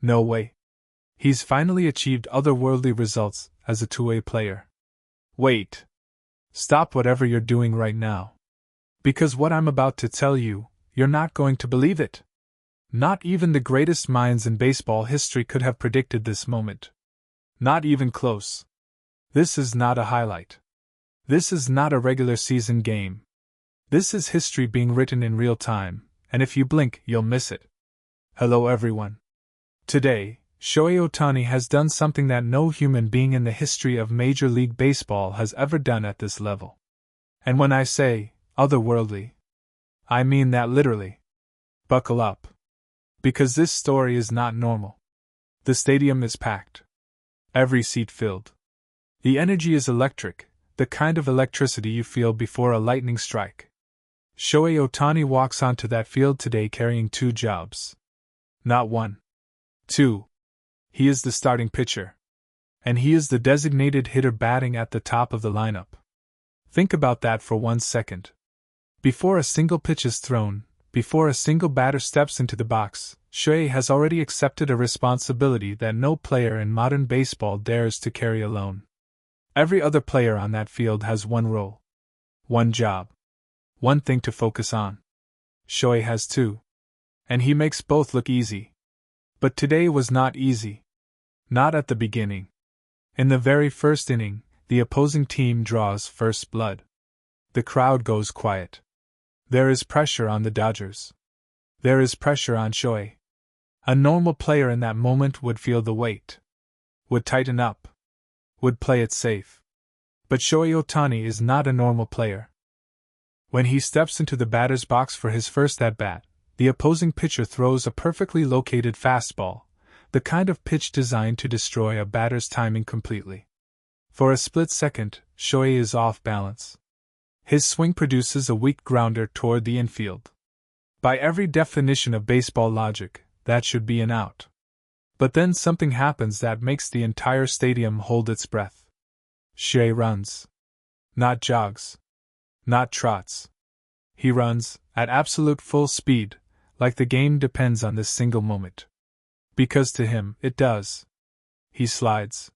No way. He's finally achieved otherworldly results as a two-way player. Wait. Stop whatever you're doing right now. Because what I'm about to tell you, you're not going to believe it. Not even the greatest minds in baseball history could have predicted this moment. Not even close. This is not a highlight. This is not a regular season game. This is history being written in real time, and if you blink, you'll miss it. Hello everyone. Today, Shohei Ohtani has done something that no human being in the history of Major League Baseball has ever done at this level. And when I say otherworldly, I mean that literally. Buckle up. Because this story is not normal. The stadium is packed. Every seat filled. The energy is electric, the kind of electricity you feel before a lightning strike. Shohei Ohtani walks onto that field today carrying two jobs. Not one. Two. He is the starting pitcher. And he is the designated hitter batting at the top of the lineup. Think about that for 1 second. Before a single pitch is thrown, before a single batter steps into the box, Shohei has already accepted a responsibility that no player in modern baseball dares to carry alone. Every other player on that field has one role. One job. One thing to focus on. Shohei has two. And he makes both look easy. But today was not easy. Not at the beginning. In the very first inning, the opposing team draws first blood. The crowd goes quiet. There is pressure on the Dodgers. There is pressure on Shohei. A normal player in that moment would feel the weight. Would tighten up. Would play it safe. But Shohei Ohtani is not a normal player. When he steps into the batter's box for his first at-bat, the opposing pitcher throws a perfectly located fastball, the kind of pitch designed to destroy a batter's timing completely. For a split second, Shohei is off balance. His swing produces a weak grounder toward the infield. By every definition of baseball logic, that should be an out. But then something happens that makes the entire stadium hold its breath. Shohei runs. Not jogs. Not trots. He runs, at absolute full speed, like the game depends on this single moment. Because to him, it does. He slides.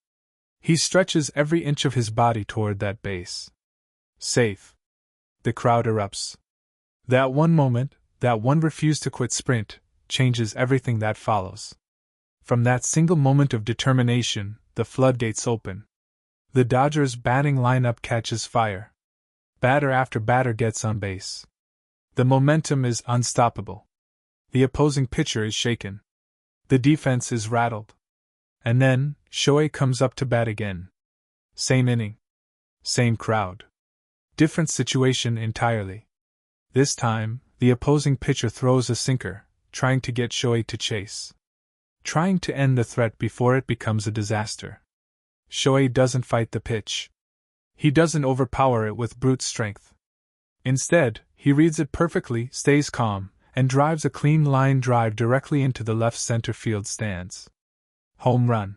He stretches every inch of his body toward that base. Safe. The crowd erupts. That one moment, that one refuse to quit sprint, changes everything that follows. From that single moment of determination, the floodgates open. The Dodgers' batting lineup catches fire. Batter after batter gets on base. The momentum is unstoppable. The opposing pitcher is shaken. The defense is rattled. And then, Shohei comes up to bat again. Same inning. Same crowd. Different situation entirely. This time, the opposing pitcher throws a sinker, trying to get Shohei to chase. Trying to end the threat before it becomes a disaster. Shohei doesn't fight the pitch. He doesn't overpower it with brute strength. Instead, he reads it perfectly, stays calm, and drives a clean line drive directly into the left center field stands. Home run.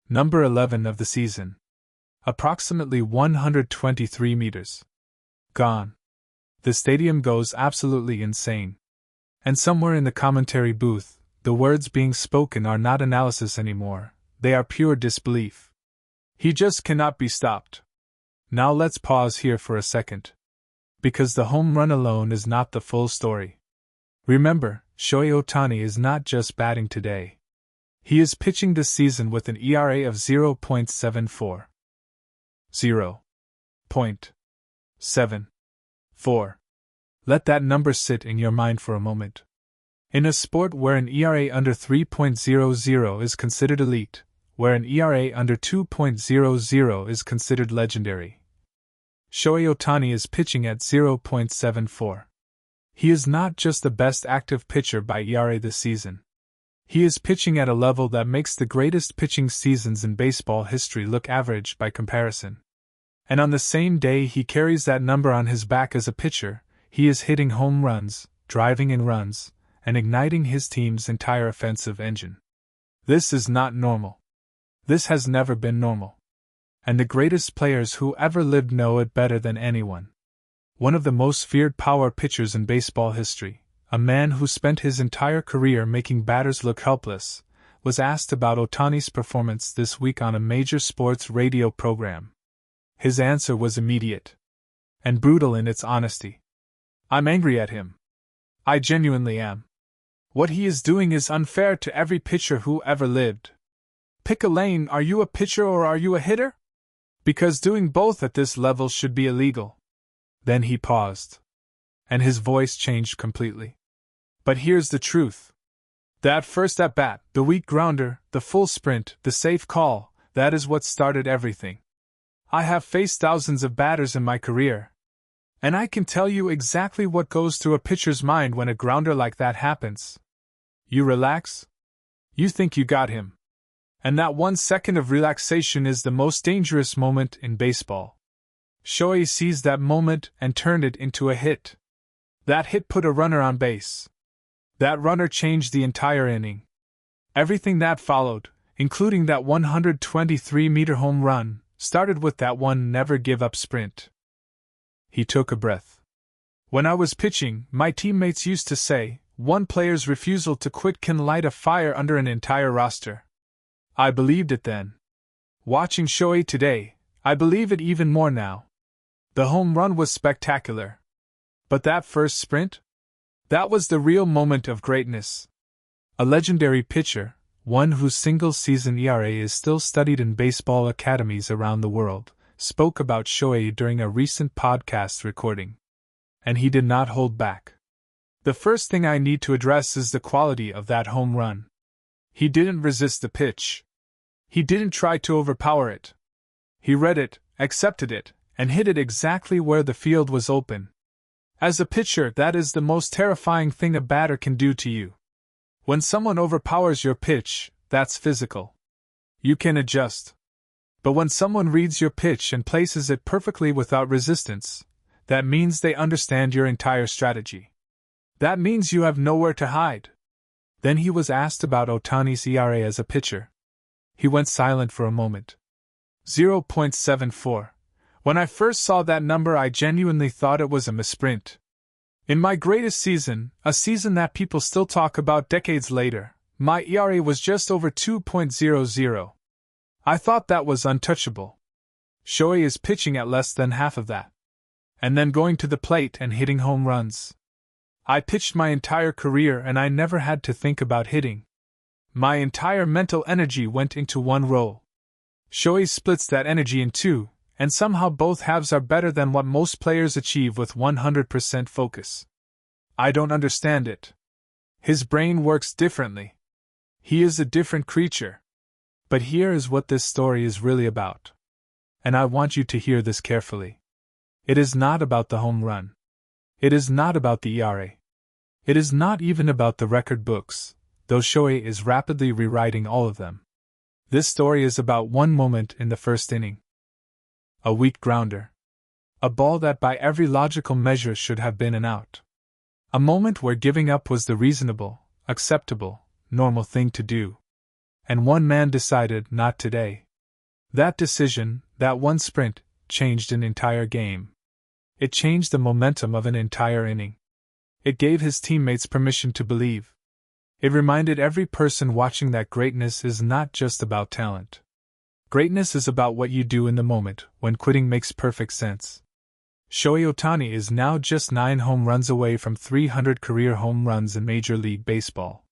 Number 11 of the season. Approximately 123 meters. Gone. The stadium goes absolutely insane. And somewhere in the commentary booth, the words being spoken are not analysis anymore, they are pure disbelief. He just cannot be stopped. Now let's pause here for a second. Because the home run alone is not the full story. Remember, Shohei Ohtani is not just batting today. He is pitching this season with an ERA of 0.74. 0.74. Let that number sit in your mind for a moment. In a sport where an ERA under 3.00 is considered elite, where an ERA under 2.00 is considered legendary, Shohei Ohtani is pitching at 0.74. He is not just the best active pitcher by ERA this season. He is pitching at a level that makes the greatest pitching seasons in baseball history look average by comparison. And on the same day he carries that number on his back as a pitcher, he is hitting home runs, driving in runs, and igniting his team's entire offensive engine. This is not normal. This has never been normal. And the greatest players who ever lived know it better than anyone. One of the most feared power pitchers in baseball history, a man who spent his entire career making batters look helpless, was asked about Ohtani's performance this week on a major sports radio program. His answer was immediate and brutal in its honesty. "I'm angry at him. I genuinely am. What he is doing is unfair to every pitcher who ever lived. Pick a lane, are you a pitcher or are you a hitter? Because doing both at this level should be illegal." Then he paused, and his voice changed completely. "But here's the truth. That first at-bat, the weak grounder, the full sprint, the safe call, that is what started everything. I have faced thousands of batters in my career, and I can tell you exactly what goes through a pitcher's mind when a grounder like that happens. You relax. You think you got him. And that 1 second of relaxation is the most dangerous moment in baseball. Shohei seized that moment and turned it into a hit. That hit put a runner on base. That runner changed the entire inning. Everything that followed, including that 123-meter home run, started with that one never-give-up sprint." He took a breath. "When I was pitching, my teammates used to say, one player's refusal to quit can light a fire under an entire roster. I believed it then. Watching Shohei today, I believe it even more now. The home run was spectacular. But that first sprint? That was the real moment of greatness." A legendary pitcher, one whose single-season ERA is still studied in baseball academies around the world, spoke about Shohei during a recent podcast recording. And he did not hold back. "The first thing I need to address is the quality of that home run. He didn't resist the pitch. He didn't try to overpower it. He read it, accepted it, and hit it exactly where the field was open. As a pitcher, that is the most terrifying thing a batter can do to you. When someone overpowers your pitch, that's physical. You can adjust. But when someone reads your pitch and places it perfectly without resistance, that means they understand your entire strategy. That means you have nowhere to hide." Then he was asked about Ohtani's ERA as a pitcher. He went silent for a moment. 0.74. When I first saw that number, I genuinely thought it was a misprint. In my greatest season, a season that people still talk about decades later, my ERA was just over 2.00. I thought that was untouchable. Shohei is pitching at less than half of that. And then going to the plate and hitting home runs. I pitched my entire career and I never had to think about hitting. My entire mental energy went into one role. Shohei splits that energy in two, and somehow both halves are better than what most players achieve with 100% focus. I don't understand it. His brain works differently. He is a different creature. But here is what this story is really about. And I want you to hear this carefully. It is not about the home run. It is not about the ERA. It is not even about the record books, though Shohei is rapidly rewriting all of them. This story is about one moment in the first inning. A weak grounder. A ball that by every logical measure should have been an out. A moment where giving up was the reasonable, acceptable, normal thing to do. And one man decided not today. That decision, that one sprint, changed an entire game. It changed the momentum of an entire inning. It gave his teammates permission to believe. It reminded every person watching that greatness is not just about talent. Greatness is about what you do in the moment, when quitting makes perfect sense. Shohei Ohtani is now just 9 home runs away from 300 career home runs in Major League Baseball.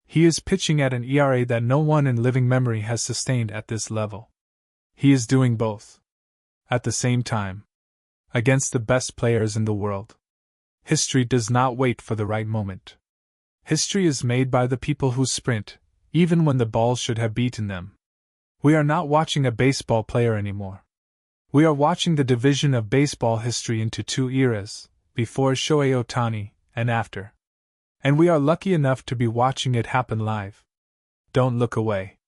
He is pitching at an ERA that no one in living memory has sustained at this level. He is doing both. At the same time. Against the best players in the world. History does not wait for the right moment. History is made by the people who sprint, even when the ball should have beaten them. We are not watching a baseball player anymore. We are watching the division of baseball history into 2 eras, before Shohei Ohtani, and after. And we are lucky enough to be watching it happen live. Don't look away.